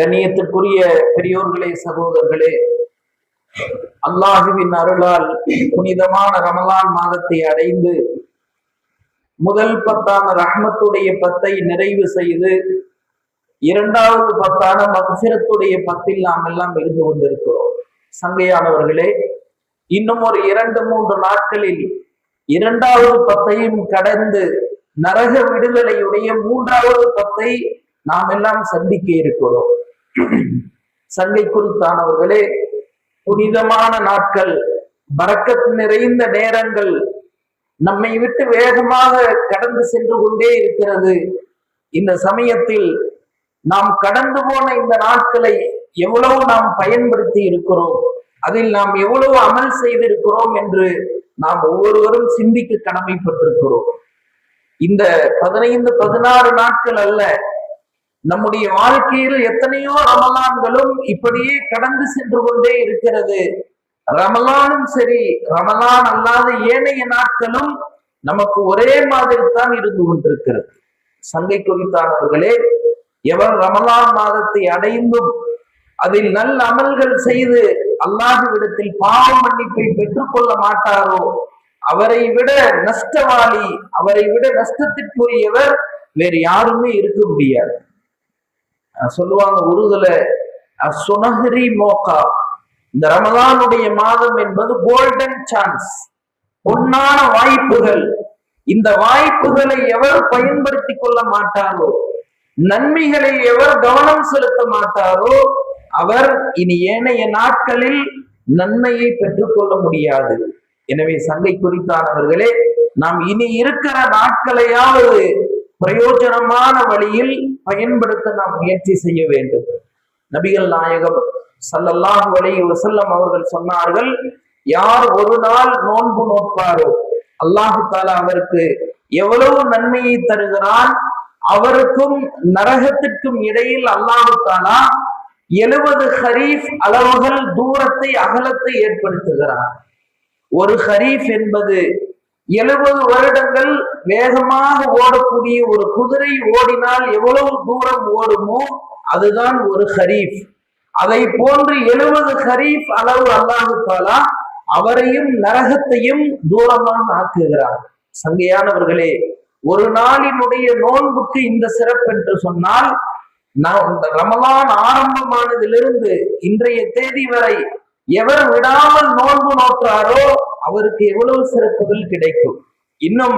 கண்ணியத்திற்குரிய பெரியோர்களே, சகோதரர்களே, அல்லாஹுவின் அருளால் புனிதமான ரமலான் மாதத்தை அடைந்து முதல் பத்தான ரஹ்மத்துடைய பத்தை நிறைவு செய்து இரண்டாவது பத்தான மக்ஃபிரத்துடைய பத்தில் நாம் எல்லாம் இருந்து கொண்டிருக்கிறோம். சங்கையானவர்களே, இன்னும் ஒரு 2-3 நாட்களில் இரண்டாவது பத்தையும் கடந்து நரக விடுதலையுடைய 3வது பத்தை நாம் எல்லாம் சந்திக்க இருக்கிறோம். சங்கை குறித்தானவர்களே, புனிதமான நாட்கள், பரக்கத் நிறைந்த நேரங்கள் நம்மை விட்டு வேகமாக கடந்து சென்று கொண்டே இருக்கிறது. இந்த சமயத்தில் நாம் கடந்து போன இந்த நாட்களை எவ்வளவு நாம் பயன்படுத்தி இருக்கிறோம், அதில் நாம் எவ்வளவு அமல் செய்திருக்கிறோம் என்று நாம் ஒவ்வொருவரும் சிந்திக்க கடமைப்பட்டிருக்கிறோம். இந்த 15-16 நாட்கள் அல்ல, நம்முடைய வாழ்க்கையில் எத்தனையோ ரமலான்களும் இப்படியே கடந்து சென்று கொண்டே இருக்கிறது. ரமலானும் சரி, ரமலான் அல்லாத ஏனைய நாட்களும் நமக்கு ஒரே மாதிரி தான் இருந்து கொண்டிருக்கிறது. சங்கை குறித்தானவர்களே, எவர் ரமலான் மாதத்தை அடைந்தும் அதில் நல்ல அமல்கள் செய்து அல்லாஹ்விடத்தில் பாவ மன்னிப்பை பெற்றுக் கொள்ள மாட்டாரோ அவரை விட நஷ்டவாளி, அவரை விட நஷ்டத்திற்குரியவர் வேறு யாருமே இருக்க முடியாது. சொல்லுவாங்க உருதுல சுனஹரி மோகா, இந்த ரமலானுடைய மாதம் என்பது கோல்டன் சான்ஸ், பொன்னான வாய்ப்புகள். இந்த வாய்ப்புகளை எவர் பயன்படுத்தி கொள்ள மாட்டாரோ, நன்மைகளை எவர் கவனம் செலுத்த மாட்டாரோ அவர் இனி ஏனைய நாட்களில் நன்மையை பெற்றுக்கொள்ள முடியாது. எனவே சங்கை குறித்தானவர்களே, நாம் இனி இருக்கிற நாட்களையாவது பிரயோஜனமான வழியில் பயன்படுத்த நாம் முயற்சி செய்ய வேண்டும். நபிகள் நாயகம் ஸல்லல்லாஹு அலைஹி வஸல்லம் அவர்கள் சொன்னார்கள், யார் ஒரு நாள் நோன்பு நோட்பாரோ அல்லாஹு தஆலா அவருக்கு எவ்வளவு நன்மையை தருகிறான். அவருக்கும் நரகத்திற்கும் இடையில் அல்லாஹு தஆலா 70 ஹரீஃப் அளவுகள் தூரத்தை, அகலத்தை ஏற்படுத்துகிறார். ஒரு ஹரீஃப் என்பது 70 வருடங்கள் வேகமாக ஓடக்கூடிய ஒரு குதிரை ஓடினால் எவ்வளவு தூரம் ஓடுமோ அதுதான் ஒரு ஹரீஃப். அதை போன்று 70 ஹரீஃப் அளவு அல்லாஹு தஆலா அவரையும் நரகத்தையும் தூரமாக ஆக்குகிறார். சங்கையானவர்களே, ஒரு நாளினுடைய நோன்புக்கு இந்த சிறப்பு என்று சொன்னால், ரமலான் ஆரம்பமானதிலிருந்து இன்றைய தேதி வரை எவர் விடாமல் நோன்பு நோற்றாரோ அவருக்கு எவ்வளவு சிறப்புகள் கிடைக்கும். இன்னும்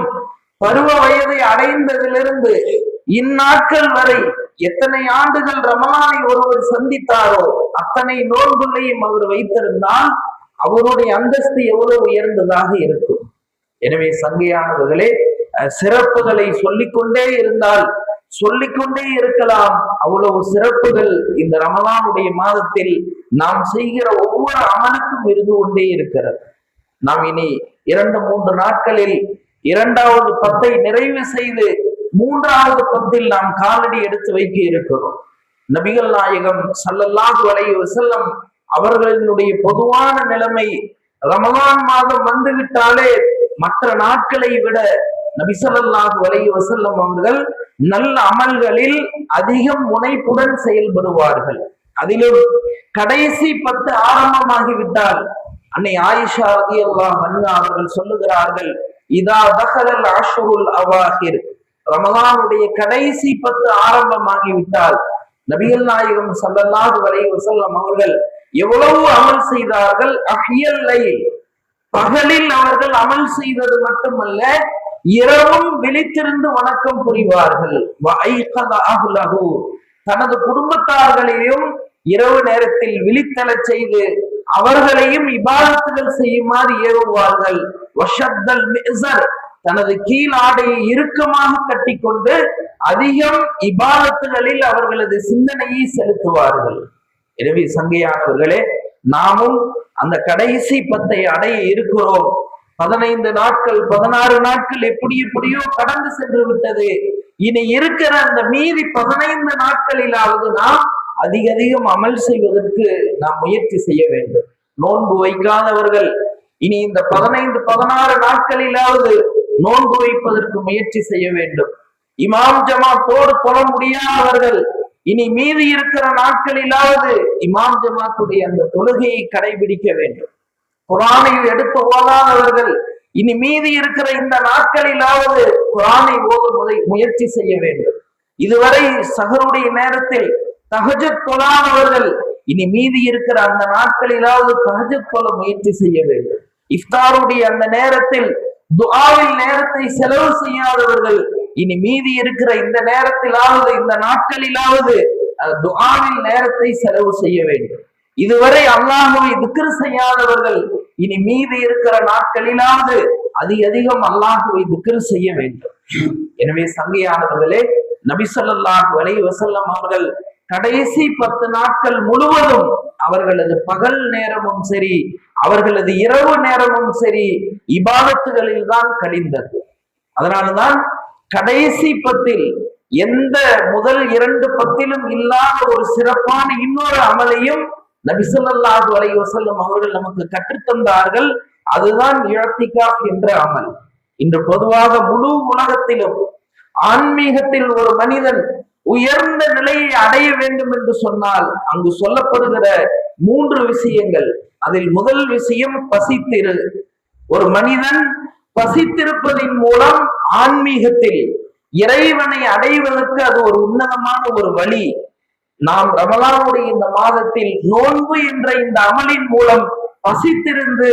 பருவ வயதை அடைந்ததிலிருந்து இந்நாட்கள் வரை எத்தனை ஆண்டுகள் ரமலானை ஒருவர் சந்தித்தாரோ அத்தனை நோன்புகளையும் அவர் வைத்திருந்தால் அவருடைய அந்தஸ்து எவ்வளவு உயர்ந்ததாக இருக்கும். எனவே சங்கையானவர்களே, சிறப்புகளை சொல்லிக்கொண்டே இருந்தால் சொல்லிக்கொண்டே இருக்கலாம். அவ்வளவு சிறப்புகள் இந்த ரமலானுடைய மாதத்தில் நாம் செய்கிற ஒவ்வொரு அமலுக்கும் இருந்து கொண்டே இருக்கிறது. நாம் இனி 2-3 நாட்களில் இரண்டாவது பத்தை நிறைவு செய்து 3வது பத்தில் நாம் காலடி எடுத்து வைக்க இருக்கிறோம். நபிகள் நாயகம் ஸல்லல்லாஹு அலைஹி வஸல்லம் அவர்களினுடைய பொதுவான நிலைமை, ரமலான் மாதம் வந்துவிட்டாலே மற்ற நாட்களை விட நபி ஸல்லல்லாஹு அலைஹி வஸல்லம் அவர்கள் நல்ல அமல்களில் அதிகம் முனைப்புடன் செயல்படுவார்கள். அதிலும் கடைசி 10 ஆரம்பமாகிவிட்டால் அன்னை ஆயிஷா ரலியல்லாஹு அன்ஹா அவர்கள் சொல்லுகிறார்கள், இதா தஹலல் அஷ்ருல் அவாஹிர், ரமலானுடைய கடைசி 10 ஆரம்பமாகிவிட்டால் நபிகள் நாயகம் ஸல்லல்லாஹு அலைஹி வஸல்லம் அவர்கள் எவ்வளவு அமல் செய்தார்கள். அஹ்யல் லைல், பகலில் அவர்கள் அமல் செய்தது மட்டுமல்ல, இரவும் விழித்திருந்து வணக்கம் புரிவார்கள். தனது குடும்பத்தார்களையும் இரவு நேரத்தில் விழித்தெழச் செய்து அவர்களையும் இபாதத்துகள் செய்யுமாறு ஏவுவார்கள். வஷத்தல் மிஸர், தனது கீழ் ஆடையை இறுக்கமாக கட்டிக்கொண்டு அதிகம் இபாதத்துகளில் அவர்களது சிந்தனையை செலுத்துவார்கள். எனவே சங்கையானவர்களே, நாமும் அந்த கடைசி 10ஐ அடைய இருக்கிறோம். 15 நாட்கள் 16 நாட்கள் எப்படியோ கடந்து சென்று விட்டது. இனி இருக்கிற அந்த மீதி 15 நாட்களிலாவது நாம் அதிகம் அமல் செய்வதற்கு நாம் முயற்சி செய்ய வேண்டும். நோன்பு வைக்காதவர்கள் இனி இந்த 15-16 நாட்களிலாவது நோன்பு வைப்பதற்கு முயற்சி செய்ய வேண்டும். இமாம் ஜமாத்தோடு தொழ முடியாதவர்கள் இனி மீதி இருக்கிற நாட்களிலாவது இமாம் ஜமாத்துடைய அந்த தொழுகையை கடைபிடிக்க வேண்டும். குரானை எடுத்து ஓதாதவர்கள் இனி மீதி இருக்கிற இந்த நாட்களிலாவது குரானை ஓத முயற்சி செய்ய வேண்டும். இதுவரை சஹருடைய நேரத்தில் தஹஜ்ஜுத் தொழாதவர்கள் இனி மீதி இருக்கிற அந்த நாட்களிலாவது தஹஜ்ஜுத் தொழ முயற்சி செய்ய வேண்டும். இஃப்தாருடைய அந்த நேரத்தில் துஆவில் நேரத்தை செலவு செய்யாதவர்கள் இனி மீதி இருக்கிற இந்த நேரத்திலாவது இந்த நாட்களிலாவது துஆவில் நேரத்தை செலவு செய்ய வேண்டும். இதுவரை அல்லாஹ்வை திக்ர் செய்யாதவர்கள் இனி மீதி இருக்கிற நாட்களிலாவது அதிகம் அல்லாஹ்வை திக்ர் செய்ய வேண்டும். எனவே சங்கையானவர்களே, நபி ஸல்லல்லாஹு அலைஹி வஸல்லம் அவர்கள் கடைசி 10 நாட்கள் முழுவதும் அவர்களது பகல் நேரமும் சரி, அவர்களது இரவு நேரமும் சரி, இபாதத்துகளில் தான் கழிந்தது. அதனாலதான் கடைசி 10 எந்த முதல் 2 10 இல்லாத ஒரு சிறப்பான இன்னொரு அமலையும் நபி ஸல்லல்லாஹு அலைஹி வஸல்லம் அவர்கள் நமக்கு கற்றுத்தந்தார்கள். அதுதான் இஅ்திகாஃப் என்ற அமல். இன்று பொதுவாக முழு உலகத்திலும் ஆன்மீகத்தில் ஒரு மனிதன் உயர்ந்த நிலையை அடைய வேண்டும் என்று சொன்னால் அங்கு சொல்லப்படுகிற 3 விஷயங்கள். அதில் முதல் விஷயம் பசித்திரு. ஒரு மனிதன் பசித்திருப்பதின் மூலம் ஆன்மீகத்தில் இறைவனை அடைவதற்கு அது ஒரு உன்னதமான ஒரு வழி. நாம் ரமலானுடைய இந்த மாதத்தில் நோன்பு என்ற இந்த அமலின் மூலம் பசித்திருந்து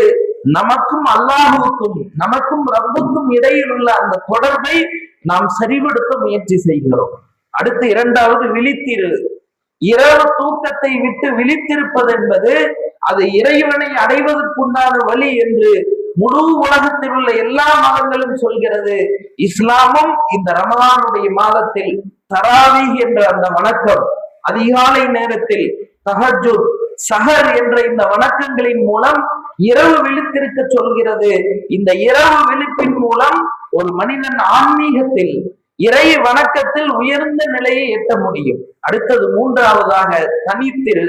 நமக்கும் அல்லாஹுவுக்கும் நமக்கும் ரப்புக்கும் இடையில் உள்ள அந்த தொடர்பை நாம் சரிபடுத்த முயற்சி செய்கிறோம். அடுத்து இரண்டாவது விழித்திரு. இரவு தூக்கத்தை விட்டு விழித்திருப்பது என்பது அது இறைவனை அடைவதற்குண்டான வழி என்று முழு உலகத்தில் உள்ள எல்லா மதங்களும் சொல்கிறது. இஸ்லாமும் இந்த ரமலானுடைய மாதத்தில் தராவீஹ் என்ற அந்த வணக்கம், அதிகாலை நேரத்தில் தஹஜ்ஜுத், சஹர் என்ற இந்த வணக்கங்களின் மூலம் இரவு விழித்திருக்க சொல்கிறது. இந்த இரவு விழிப்பின் மூலம் ஒரு மனிதன் ஆன்மீகத்தில் இறை வணக்கத்தில் உயர்ந்த நிலையை எட்ட முடியும். அடுத்தது மூன்றாவதாக தனித்திரு.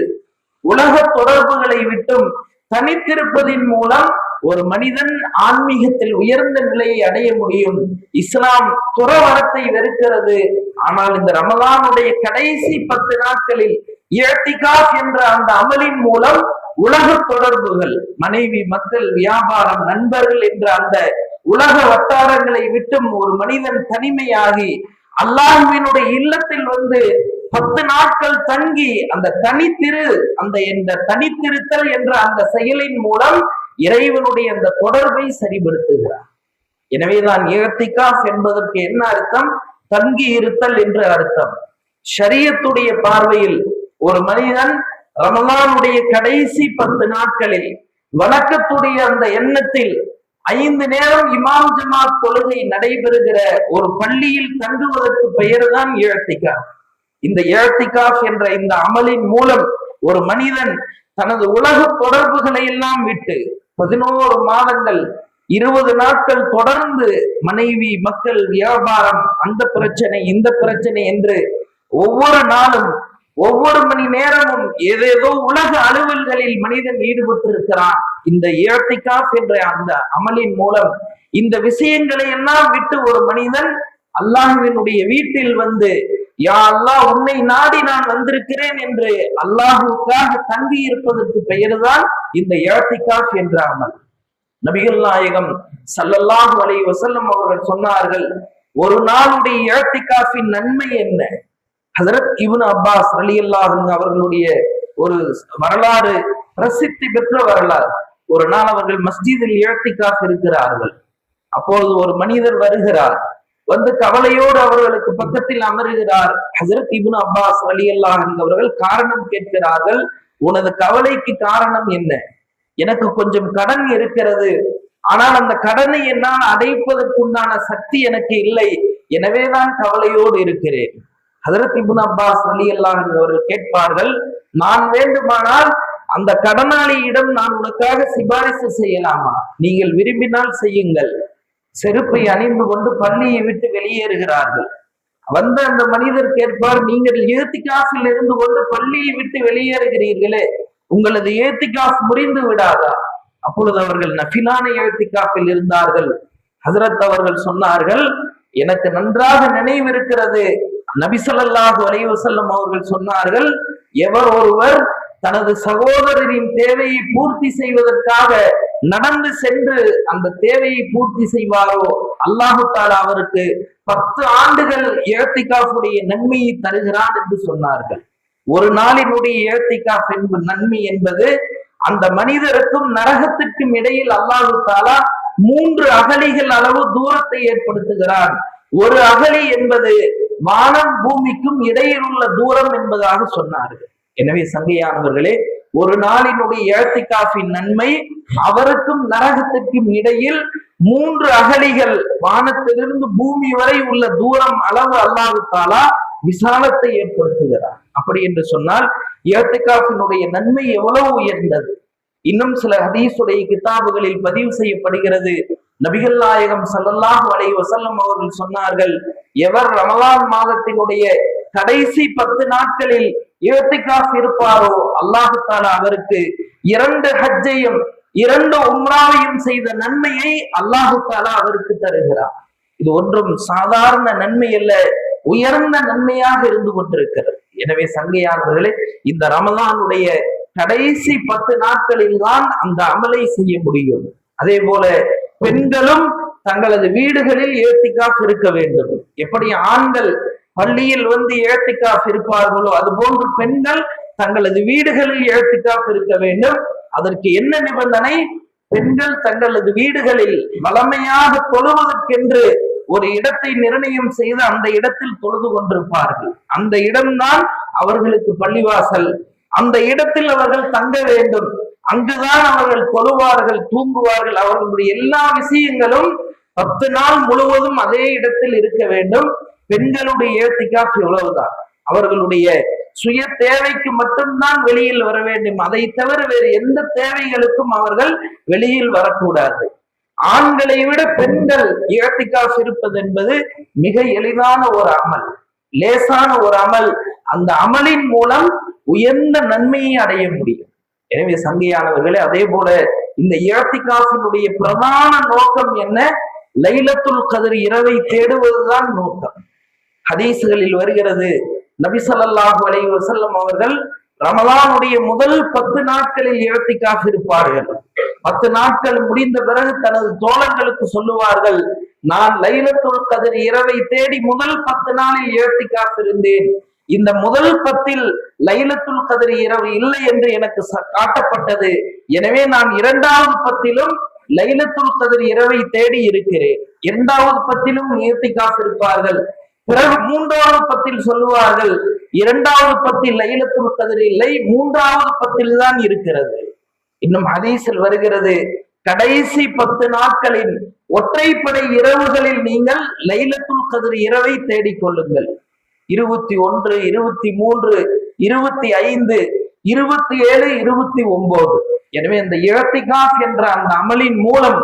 உலக தொடர்புகளை விட்டும் தனித்திருப்பதின் மூலம் ஒரு மனிதன் ஆன்மீகத்தில் உயர்ந்த நிலையை அடைய முடியும். இஸ்லாம் துறவரத்தை வெறுக்கிறது. ஆனால் இந்த ரமலானுடைய கடைசி 10 நாட்களில் இஅ்திகாஃப் என்ற அந்த அமலின் மூலம் உலக தொடர்புகள், மனைவி, மக்கள், வியாபாரம், நண்பர்கள் என்ற அந்த உலக வட்டாரங்களை விட்டும் ஒரு மனிதன் தனிமையாகி அல்லாஹ்வினுடைய இல்லத்தில் வந்து 10 நாட்கள் தங்கி அந்த தனித்திருத்தல் என்ற அந்த செயலின் மூலம் இறைவனுடைய அந்த தொடர்பை சரிபடுத்துகிறார். எனவேதான் இஅ்திகாஃப் என்பதற்கு என்ன அர்த்தம்? தங்கி இருத்தல் என்று அர்த்தம். ஷரியத்துடைய பார்வையில் ஒரு மனிதன் ரமலானுடைய கடைசி 10 நாட்களில் வணக்கத்துடைய அந்த எண்ணத்தில் 5 நேரம் இமாம் ஜமாத் தொழுகை நடைபெறுகிற ஒரு பள்ளியில் தங்குவதற்கு பெயர்தான் இஅ்திகாஃப். இந்த இஅ்திகாஃப் என்ற இந்த அமலின் மூலம் ஒரு மனிதன் தனது உலக தொடர்புகளை எல்லாம் விட்டு 11 மாதங்கள் 20 நாட்கள் தொடர்ந்து மனைவி, மக்கள், வியாபாரம், அந்த பிரச்சனை, இந்த பிரச்சனை என்று ஒவ்வொரு நாளும் ஒவ்வொரு மணி நேரமும் ஏதேதோ உலக அலுவல்களில் மனிதன் ஈடுபட்டிருக்கிறான். இந்த இஅ்திகாஃப் என்ற அந்த அமலின் மூலம் இந்த விஷயங்களை எல்லாம் விட்டு ஒரு மனிதன் அல்லாஹ்வினுடைய வீட்டில் வந்து, யா அல்லாஹ், உன்னை நாடி நான் வந்திருக்கிறேன் என்று அல்லாஹுக்காக தங்கி இருப்பதற்கு பெயர்தான் இந்த இஅ்திகாஃப் என்ற அமல். நபிகள் நாயகம் ஸல்லல்லாஹு அலைஹி வஸல்லம் அவர்கள் சொன்னார்கள், ஒரு நாளுடைய இஅ்திகாஃபின் நன்மை என்ன? ஹஜ்ரத் இப்னு அப்பாஸ் ரலியல்லாஹு அன்ஹு அவர்களுடைய ஒரு வரலாறு, பிரசித்தி பெற்ற வரலாறு. ஒரு நாள் அவர்கள் மஸ்ஜிதில் இஅ்திகாஃப் இருக்கிறார்கள். அப்போது ஒரு மனிதர் வருகிறார். வந்து கவலையோடு அவர்களுக்கு பக்கத்தில் அமருகிறார். ஹஜ்ரத் இப்னு அப்பாஸ் ரலியல்லாஹு அன்ஹு அவர்கள் காரணம் கேட்கிறார்கள். உனது கவலைக்கு காரணம் என்ன? எனக்கு கொஞ்சம் கடன் இருக்கிறது, ஆனால் அந்த கடனை என்னால் அடைப்பதற்குண்டான சக்தி எனக்கு இல்லை, எனவேதான் கவலையோடு இருக்கிறேன். ஹஜ்ரத் இப்னு அப்பாஸ் ரலியல்லாஹு அன்ஹு அவர்கள் கேட்பார்கள், நான் வேண்டுமானால் அந்த கடனாளியிடம் நான் உனக்காக சிபாரிசு செய்யலாமா? நீங்கள் விரும்பினால் செய்யுங்கள். செருப்பை அணிந்து கொண்டு பள்ளியை விட்டு வெளியேறுகிறார்கள். வந்த அந்த மனிதர் கேட்பார், நீங்கள் இஅ்திகாஃபில் இருந்து கொண்டு பள்ளியை விட்டு வெளியேறுகிறீர்களே, உங்களது இஅ்திகாஃப் முறிந்து விடாதா? அப்பொழுது அவர்கள் நஃபிலான இஅ்திகாஃபில் இருந்தார்கள். ஹஜ்ரத் அவர்கள் சொன்னார்கள், எனக்கு நன்றாக நினைவிருக்கிறது, நபி ஸல்லல்லாஹு அலைஹி வஸல்லம் அவர்கள் சொன்னார்கள், எவர் ஒருவர் தனது சகோதரரின் தேவையை பூர்த்தி செய்வதற்காக நடந்து சென்று அந்த தேவையை பூர்த்தி செய்வாரோ அல்லாஹு தஆலா அவருக்கு 10 ஆண்டுகள் இஅ்திகாஃபுடைய நன்மையை தருகிறான் என்று சொன்னார்கள். ஒரு நாளினுடைய இஅ்திகாஃப் என்பது நன்மை என்பது அந்த மனிதருக்கும் நரகத்திற்கும் இடையில் அல்லாஹு தஆலா 3 அகலிகள் அளவு தூரத்தை ஏற்படுத்துகிறான். ஒரு அகலி என்பது வானம் பூமிக்கும் இடையில் உள்ள தூரம் என்பதாக சொன்னார்கள். எனவே சங்கையானவர்களே, ஒரு நாளினுடைய இஅ்திகாஃபின் நன்மை அவருக்கும் நரகத்திற்கும் இடையில் 3 அகலிகள் வானத்திலிருந்து பூமி வரை உள்ள தூரம் அளவு அல்லாஹ் தஆலா விசாலத்தை ஏற்படுத்துகிறார். அப்படி என்று சொன்னால் இஅ்திகாஃபினுடைய நன்மை எவ்வளவு உயர்ந்தது. இன்னும் சில ஹதீஸுடைய கிதாபுகளில் பதிவு செய்யப்படுகிறது, நபிகள் நாயகம் ஸல்லல்லாஹு அலைஹி வஸல்லம் அவர்கள் சொன்னார்கள், எவர் ரமலான் மாதத்தினுடைய கடைசி 10 நாட்களில் இஅ்திகாஃப் இருப்பாரோ அல்லாஹ் தஆலா அவருக்கு 2 ஹஜ்ஜையும் 2 உம்ராவையும் செய்த நன்மையை அல்லாஹ் தஆலா அவருக்கு தருகிறார். இது ஒன்றும் சாதாரண நன்மை அல்ல, உயர்ந்த நன்மையாக இருந்து கொண்டிருக்கிறது. எனவே சங்கையானவர்களே, இந்த ரமலானுடைய கடைசி 10 நாட்களில் தான் அந்த அமலை செய்ய முடியும். அதே போல பெண்களும் தங்களது வீடுகளில் இஅ்திகாஃப் இருக்க வேண்டும். எப்படி ஆண்கள் பள்ளியில் வந்து இஅ்திகாஃப் இருப்பார்களோ அதுபோன்று பெண்கள் தங்களது வீடுகளில் இஅ்திகாஃப் இருக்க வேண்டும். அதற்கு என்ன நிபந்தனை? பெண்கள் தங்களது வீடுகளில் வளமையாக தொழுவதற்கென்று ஒரு இடத்தை நிர்ணயம் செய்து அந்த இடத்தில் தொழுது கொண்டிருப்பார்கள். அந்த இடம்தான் அவர்களுக்கு பள்ளிவாசல். அந்த இடத்தில் அவர்கள் தங்க வேண்டும். அங்குதான் அவர்கள் தொழுவார்கள், தூங்குவார்கள். அவர்களுடைய எல்லா விஷயங்களும் 10 நாள் முழுவதும் அதே இடத்தில் இருக்க வேண்டும். பெண்களுடைய இஅ்திகாஃப் எவ்வளவுதான், அவர்களுடைய சுய தேவைக்கு மட்டும்தான் வெளியில் வர வேண்டும். அதை தவிர வேறு எந்த தேவைகளுக்கும் அவர்கள் வெளியில் வரக்கூடாது. ஆண்களை விட பெண்கள் இஅ்திகாஃப் இருப்பது என்பது மிக எளிதான ஒரு அமல், லேசான ஒரு அமல். அந்த அமலின் மூலம் உயர்ந்த நன்மையை அடைய முடியும். எனவே சங்கையானவர்களே, அதே போல இந்த இஅ்திகாஃபினுடைய பிரதான நோக்கம் என்ன? லைலத்துல் கத்ர் இரவை தேடுவதுதான் நோக்கம். ஹதீஸ்களில் வருகிறது, நபி ஸல்லல்லாஹு அலைஹி வஸல்லம் அவர்கள் ரமலானுடைய முதல் 10 நாட்களில் இஅ்திகாஃப் இருப்பார்கள். 10 நாட்கள் முடிந்த பிறகு தனது தோழர்களுக்கு சொல்லுவார்கள், நான் லைலத்துல் கத்ர் இரவை தேடி முதல் 10 நாளில் இஅ்திகாஃப் இருந்தேன். இந்த முதல் 10ல் லைலத்துல் கத்ர் இரவு இல்லை என்று எனக்கு காட்டப்பட்டது. எனவே நான் 2வது 10லும் லைலத்துல் கத்ர் இரவை தேடி இருக்கிறேன். 2வது 10லும் இஅ்திகாஃப் இருப்பார்கள். பிறகு 3வது 10ல் சொல்லுவார்கள், 2வது 10ல் லைலத்துல் கத்ர் இல்லை, 3வது 10ல் தான் இருக்கிறது. இன்னும் ஹதீஸில் வருகிறது, கடைசி 10 நாட்களின் ஒற்றைப்படை இரவுகளில் நீங்கள் லைலத்துல் கத்ர் இரவை தேடிக்கொள்ளுங்கள். 21, 23, 25, 27, 29. எனவே இந்த இஅ்திகாஃப் என்ற அந்த அமலின் மூலம்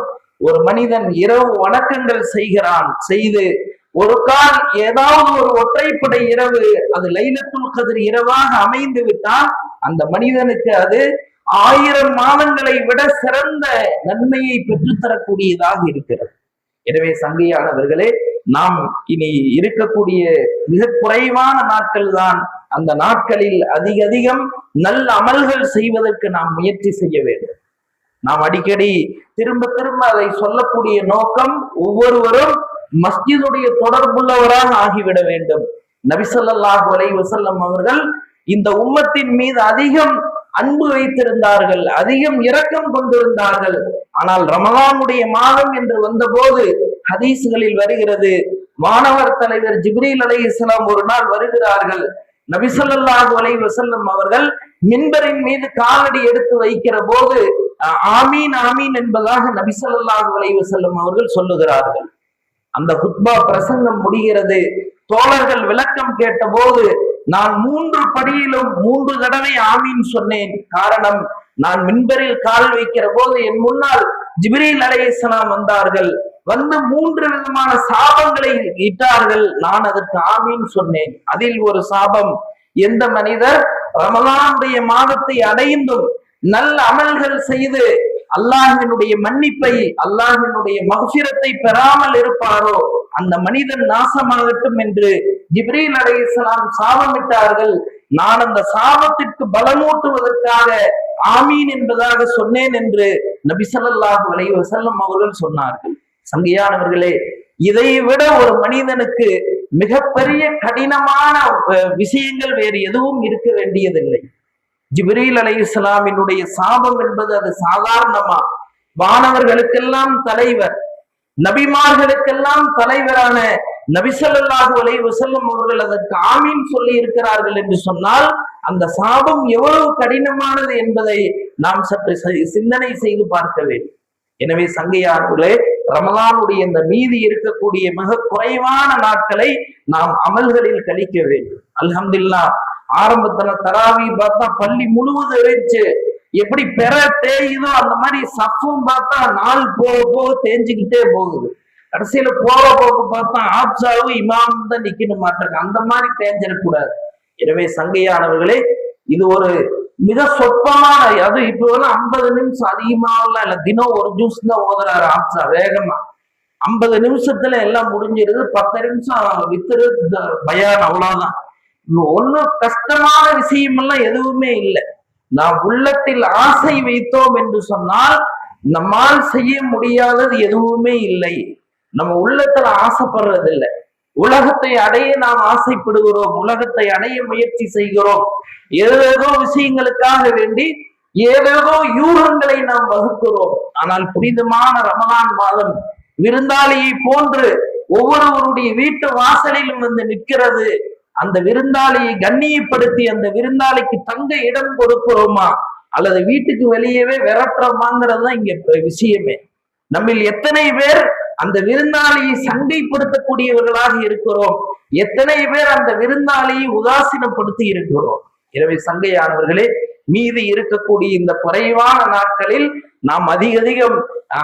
ஒரு மனிதன் இரவு வணக்கங்கள் செய்து ஒரு கால் ஏதாவது ஒரு ஒற்றைப்படை இரவு அது லைலத்துல் கத்ர் இரவாக அமைந்து விட்டால் அந்த மனிதனுக்கு அது 1000 மாதங்களை விட சிறந்த நன்மையை பெற்றுத்தரக்கூடியதாக இருக்கிறது. எனவே சங்கையானவர்களே, நாம் இனி இருக்கக்கூடிய மிக குறைவான நாட்கள் தான். அந்த நாட்களில் அதிகம் நல்ல அமல்கள் செய்வதற்கு நாம் முயற்சி செய்ய வேண்டும். நாம் அடிக்கடி திரும்ப அதை சொல்லக்கூடிய நோக்கம், ஒவ்வொருவரும் மஸ்ஜிதுடைய தொடர்புள்ளவராக ஆகிவிட வேண்டும். நபி ஸல்லல்லாஹு அலைஹி வஸல்லம் அவர்கள் இந்த உம்மத்தின் மீது அதிகம் அன்பு வைத்திருந்தார்கள், அதிகம் இரக்கம் கொண்டிருந்தார்கள். ஆனால் ரமலானுடைய மாதம் என்று வந்தபோது ஹதீஸ்களில் வருகிறது, வானவர் தலைவர் ஜிப்ரீல் அலைஹிஸ்ஸலாம் ஒரு நாள் வருகிறார்கள். நபி ஸல்லல்லாஹு அலைஹி வஸல்லம் அவர்கள் மின்பரின் மீது காலடி எடுத்து வைக்கிற போது ஆமீன் ஆமீன் என்பதாக நபி ஸல்லல்லாஹு அலைஹி வஸல்லம் அவர்கள் சொல்லுகிறார்கள். அந்த ஹுத்பா பிரசங்கம் முடிகிறது. தோழர்கள் விளக்கம் கேட்ட போது நான் 3 படியிலும் 3 தடவை ஆமீன் சொன்னேன். காரணம், நான் மின்பரில் கால் வைக்கிற போது என் முன்னால் ஜிப்ரீல் அலைஹிஸ்ஸலாம் வந்தார்கள். வந்து 3 விதமான சாபங்களை இட்டார்கள். நான் அதற்கு ஆமீன் சொன்னேன். அதில் ஒரு சாபம், எந்த மனிதர் ரமலானுடைய மாதத்தை அடைந்தும் நல்ல அமல்கள் செய்து அல்லாஹ்வினுடைய மன்னிப்பை, அல்லாஹ்வினுடைய மக்ஃபிரத்தை பெறாமல் இருப்பாரோ அந்த மனிதன் நாசமாகட்டும் என்று ஜிப்ரீல் அலைஹிஸ்ஸலாம் சாபமிட்டார்கள். நான் அந்த சாபத்திற்கு பலமூட்டுவதற்காக ஆமீன் என்பதாக சொன்னேன் என்று நபி ஸல்லல்லாஹு அலைஹி வஸல்லம் அவர்கள் சொன்னார்கள். சங்கையானவர்களே, இதை விட ஒரு மனிதனுக்கு மிகப்பெரிய கடினமான விஷயங்கள் வேறு எதுவும் இருக்க வேண்டியதில்லை. ஜிப்ரீல் அலைஹிஸ்ஸலாமினுடைய சாபம் என்பது அது சாதாரணமா? வானவர்களுக்கெல்லாம் தலைவர், நபிமார்களுக்கெல்லாம் தலைவரான நபி ஸல்லல்லாஹு அலைஹி வஸல்லம் அவர்கள் அதற்கு ஆமீன் சொல்லி இருக்கிறார்கள் என்று சொன்னால் அந்த சாபம் எவ்வளவு கடினமானது என்பதை நாம் சற்று சிந்தனை செய்து பார்க்க வேண்டும். எனவே சங்கையானவர்களே, ரமலானுடைய இந்த மீதி இருக்கக்கூடிய மிக குறைவான நாட்களை நாம் அமல்களில் கழிக்க வேண்டும். அல்ஹம்துலில்லாஹ், ஆரம்பத்துல தராவி பார்த்தா பள்ளி முழுவதும் வச்சு எப்படி பெற தேயுதோ அந்த மாதிரி சஃபும் பார்த்தா நாள் போக போக தேஞ்சுக்கிட்டே போகுது. கடைசியில போற போக்கு பார்த்தா ஆப்சாவும் இமாம் தான் நிக்கணும் மாட்டாங்க, அந்த மாதிரி தேஞ்சிடக்கூடாது. எனவே சங்கையானவர்களே, இது ஒரு மிக சொற்பமான, அது இப்ப 50 நிமிஷம் அதிகமாகலாம் இல்ல, தினம் ஒரு ஜூஸ் தான் ஓதுறாரு ஆப்சா வேகமா. 50 நிமிஷத்துல எல்லாம் முடிஞ்சிருது. 10 நிமிஷம் வித்துரு பயான், அவ்வளவுதான். ஒன்னும் கஷ்டமான விஷயம் எல்லாம் எதுவுமே இல்லை. நாம் உள்ளத்தில் ஆசை வைத்தோம் என்று சொன்னால் நம்மால் செய்ய முடியாதது எதுவுமே இல்லை. நம்ம உள்ளத்துல ஆசைப்படுறது இல்லை. உலகத்தை அடைய நாம் ஆசைப்படுகிறோம், உலகத்தை அடைய முயற்சி செய்கிறோம். ஏதேதோ விஷயங்களுக்காக வேண்டி ஏதேதோ யூகங்களை நாம் வகுக்கிறோம். ஆனால் புனிதமான ரமலான் மாதம் விருந்தாளியை போன்று ஒவ்வொருவருடைய வீட்டு வாசலிலும் வந்து நிற்கிறது. அந்த விருந்தாளியை கண்ணியப்படுத்தி அந்த விருந்தாளிக்கு தங்க இடம் கொடுக்கிறோமா அல்லது வீட்டுக்கு வெளியவே விரட்டுறோமாங்கிறது தான் இங்க விஷயமே. நம்மில் எத்தனை பேர் அந்த விருந்தாளியை சண்டைப்படுத்தக்கூடியவர்களாக இருக்கிறோம், எத்தனை பேர் அந்த விருந்தாளியை உதாசீனப்படுத்தி இருக்கிறோம். எனவே சங்கையானவர்களே, மீதி இருக்கக்கூடிய இந்த குறைவான நாட்களில் நாம் அதிகம்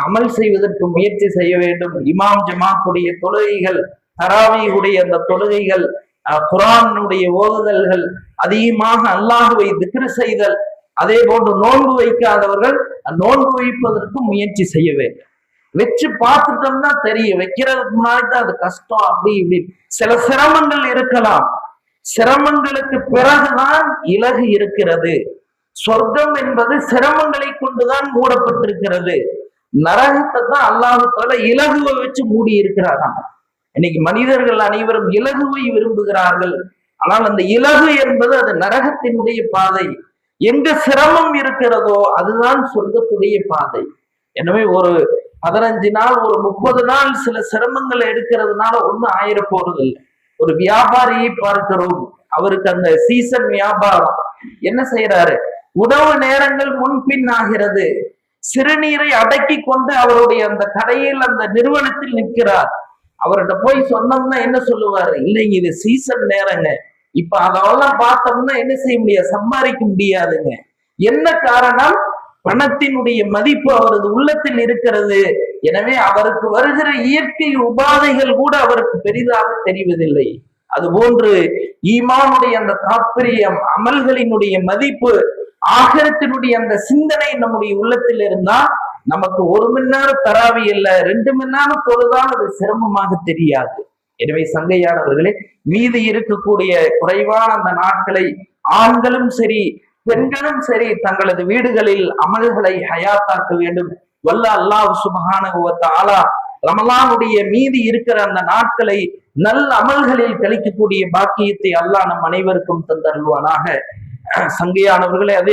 அமல் செய்வதற்கு முயற்சி செய்ய வேண்டும். இமாம் ஜமாத்துடைய தொழுகைகள், தராவீஹுடைய அந்த தொழுகைகள், குர்ஆனுடைய ஓதுதல்கள், அதிகமாக அல்லாஹ்வை திக்ர் செய்தல், அதே போன்று நோன்பு வைக்காதவர்கள் நோன்பு வைப்பதற்கு முயற்சி செய்ய வேண்டும். வச்சு பார்த்துட்டோம்னா தெரியும், வைக்கிறதுக்கு முன்னாடி தான் அது கஷ்டம், அப்படி இப்படி சில சிரமங்கள் இருக்கலாம். சிரமங்களுக்கு பிறகுதான் இலகு இருக்கிறது. சொர்க்கம் என்பது சிரமங்களை கொண்டுதான் மூடப்பட்டிருக்கிறது. நரகத்தை தான் அல்லாஹ் தஆலா இலகுவை வச்சு மூடி இருக்கிறாராம். இன்னைக்கு மனிதர்கள் அனைவரும் இலகுவை விரும்புகிறார்கள். ஆனால் அந்த இலகு என்பது அது நரகத்தினுடைய பாதை. எங்க சிரமம் இருக்கிறதோ அதுதான் சொர்க்கத்துடைய பாதை. எனவே ஒரு 15 நாள், ஒரு 30 நாள் சில சிரமங்களை எடுக்கிறதுனால ஒண்ணும் ஆயிர போறது இல்லை. ஒரு வியாபாரியை பார்க்கிறோம், அவருக்கு அந்த சீசன் வியாபாரம் என்ன செய்யறாரு, உணவு நேரங்கள் முன்பின் ஆகிறது, சிறுநீரை அடக்கி கொண்டு அவருடைய அந்த கடையில் அந்த நிறுவனத்தில் நிற்கிறார். அவர்கிட்ட போய் சொன்னோம்னா என்ன சொல்லுவாரு, இல்லைங்க இது சீசன் நேரங்க, இப்ப அதெல்லாம் பார்த்தோம்னா என்ன செய்ய முடியாது, சம்பாதிக்க முடியாதுங்க. என்ன காரணம், பணத்தினுடைய மதிப்பு அவரது உள்ளத்தில் இருக்கிறது. எனவே அவருக்கு வருகிற இயற்கை உபாதைகள் கூட அவருக்கு பெரிதாக தெரிவதில்லை. அதுபோன்று ஈமானுடைய அந்த தாற்பயம், அமல்களினுடைய மதிப்பு, ஆகிரத்தினுடைய அந்த சிந்தனை நம்முடைய உள்ளத்தில் இருந்தா நமக்கு 1 மணி நேரம் தராவி இல்ல 2 மணி நேரம் தொழுதால் அது சிரமமாக தெரியாது. எனவே சங்கையானவர்களே, மீதி இருக்கக்கூடிய குறைவான அந்த நாட்களை ஆண்களும் சரி பெண்களும் சரி தங்களது வீடுகளில் அமல்களை ஹயாத்தாக்க வேண்டும். வல்ல அல்லாஹ் சுப்ஹானஹு வ தஆலா ரமலானுடைய மீதி இருக்கிற அந்த நாட்களை நல்ல அமல்களில் கழிக்கக்கூடிய பாக்கியத்தை அல்லாஹ் நம் அனைவருக்கும் தந்தருள்வானாக. சங்கையானவர்களே, அதே